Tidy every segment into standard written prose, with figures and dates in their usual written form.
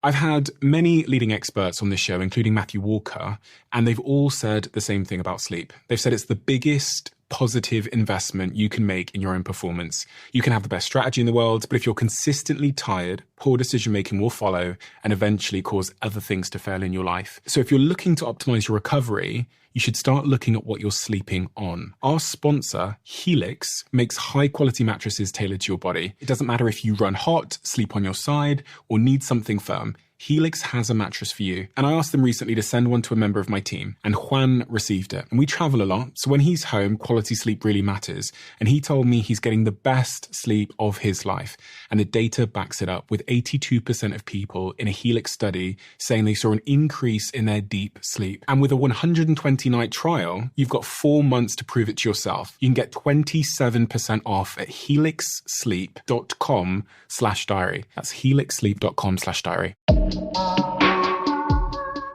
I've had many leading experts on this show, including Matthew Walker, and they've all said the same thing about sleep. They've said it's the biggest positive investment you can make in your own performance. You can have the best strategy in the world, but if you're consistently tired, poor decision-making will follow and eventually cause other things to fail in your life. So if you're looking to optimize your recovery, you should start looking at what you're sleeping on. Our sponsor, Helix, makes high-quality mattresses tailored to your body. It doesn't matter if you run hot, sleep on your side, or need something firm. Helix has a mattress for you. And I asked them recently to send one to a member of my team, and Juan received it. And we travel a lot, so when he's home, quality sleep really matters. And he told me he's getting the best sleep of his life. And the data backs it up, with 82% of people in a Helix study saying they saw an increase in their deep sleep. And with a 120-night trial, you've got 4 months to prove it to yourself. You can get 27% off at helixsleep.com/diary. That's helixsleep.com/diary.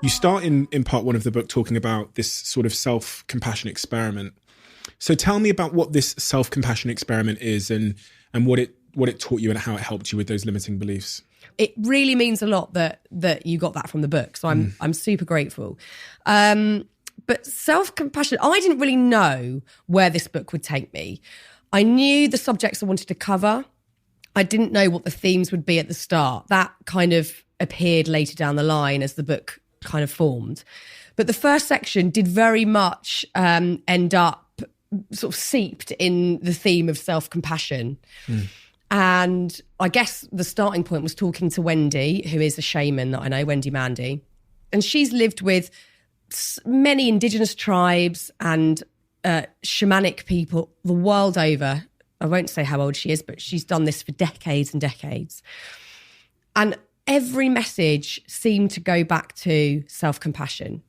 You start in part one of the book talking about this sort of self-compassion experiment. So tell me about what this self-compassion experiment is and what it taught you and how it helped you with those limiting beliefs. It really means a lot that you got that from the book. So I'm super grateful. But self-compassion, I didn't really know where this book would take me. I knew the subjects I wanted to cover. I didn't know what the themes would be at the start. That kind of appeared later down the line as the book kind of formed. But the first section did very much end up sort of seeped in the theme of self-compassion. And I guess the starting point was talking to Wendy, who is a shaman that I know, Wendy Mandy. And she's lived with many indigenous tribes and shamanic people the world over. I won't say how old she is, but she's done this for decades and decades. And every message seemed to go back to self-compassion.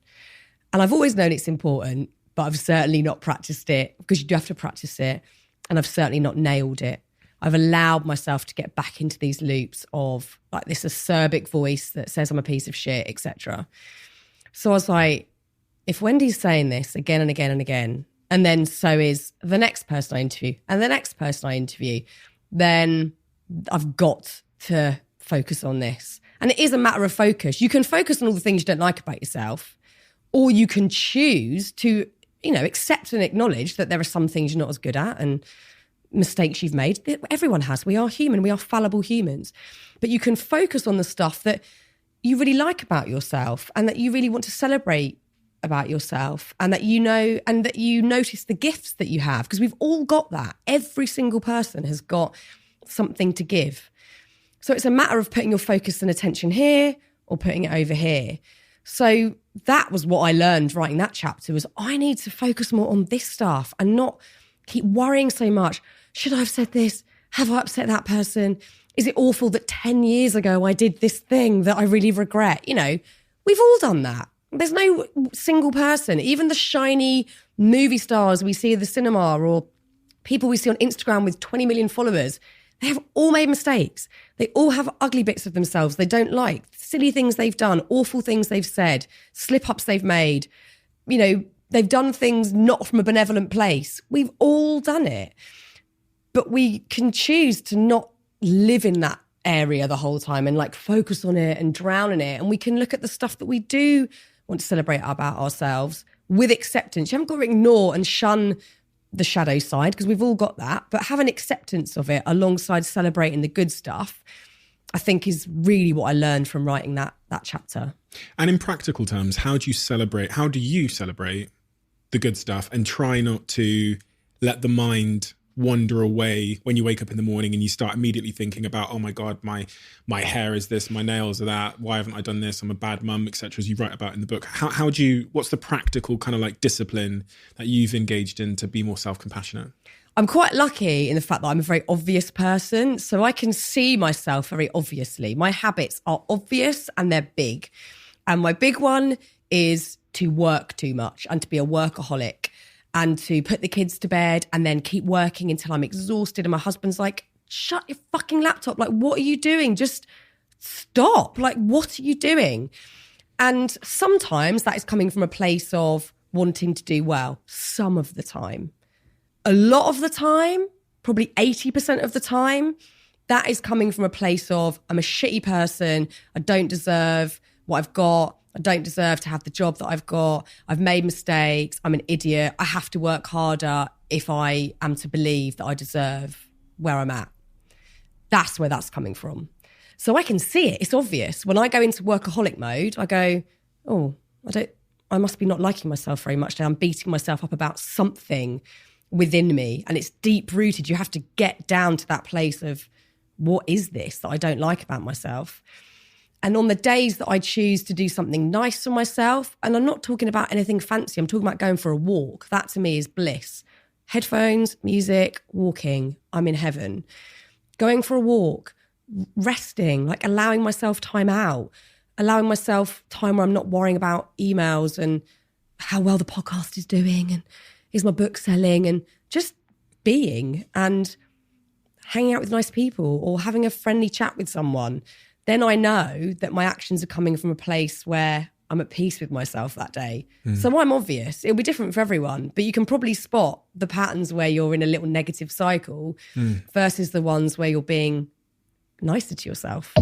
And I've always known it's important, but I've certainly not practiced it, because you do have to practice it. And I've certainly not nailed it. I've allowed myself to get back into these loops of like this acerbic voice that says I'm a piece of shit, etc. So I was like, if Wendy's saying this again and again and again, and then so is the next person I interview and the next person I interview, then I've got to focus on this. And it is a matter of focus. You can focus on all the things you don't like about yourself, or you can choose to, accept and acknowledge that there are some things you're not as good at and mistakes you've made. Everyone has. We are human. We are fallible humans. But you can focus on the stuff that you really like about yourself and that you really want to celebrate about yourself, and that you know, and that you notice the gifts that you have, because we've all got that. Every single person has got something to give. So it's a matter of putting your focus and attention here or putting it over here. So that was what I learned writing that chapter, was I need to focus more on this stuff and not keep worrying so much. Should I have said this? Have I upset that person? Is it awful that 10 years ago I did this thing that I really regret? We've all done that. There's no single person, even the shiny movie stars we see at the cinema or people we see on Instagram with 20 million followers, they have all made mistakes. They all have ugly bits of themselves they don't like, silly things they've done, awful things they've said, slip-ups they've made. They've done things not from a benevolent place. We've all done it. But we can choose to not live in that area the whole time and focus on it and drown in it. And we can look at the stuff that we do want to celebrate about ourselves with acceptance. You haven't got to ignore and shun the shadow side, because we've all got that, but have an acceptance of it alongside celebrating the good stuff, I think is really what I learned from writing that chapter. And in practical terms, how do you celebrate the good stuff and try not to let the mind wander away when you wake up in the morning and you start immediately thinking about, oh my God, my hair is this, my nails are that, why haven't I done this, I'm a bad mum, etc., as you write about in the book. What's the practical kind of discipline that you've engaged in to be more self-compassionate? I'm quite lucky in the fact that I'm a very obvious person, so I can see myself very obviously. My habits are obvious and they're big. And my big one is to work too much and to be a workaholic, and to put the kids to bed and then keep working until I'm exhausted. And my husband's like, shut your fucking laptop. What are you doing? Just stop. What are you doing? And sometimes that is coming from a place of wanting to do well. Some of the time. A lot of the time, probably 80% of the time, that is coming from a place of, I'm a shitty person. I don't deserve what I've got. I don't deserve to have the job that I've got. I've made mistakes. I'm an idiot. I have to work harder if I am to believe that I deserve where I'm at. That's where that's coming from. So I can see it. It's obvious. When I go into workaholic mode, I go, oh, I must be not liking myself very much today. I'm beating myself up about something within me, and it's deep rooted. You have to get down to that place of, what is this that I don't like about myself? And on the days that I choose to do something nice for myself, and I'm not talking about anything fancy, I'm talking about going for a walk. That to me is bliss. Headphones, music, walking, I'm in heaven. Going for a walk, resting, like allowing myself time out, allowing myself time where I'm not worrying about emails and how well the podcast is doing and is my book selling, and just being and hanging out with nice people or having a friendly chat with someone. Then I know that my actions are coming from a place where I'm at peace with myself that day. So I'm obvious. It'll be different for everyone, but you can probably spot the patterns where you're in a little negative cycle versus the ones where you're being nicer to yourself.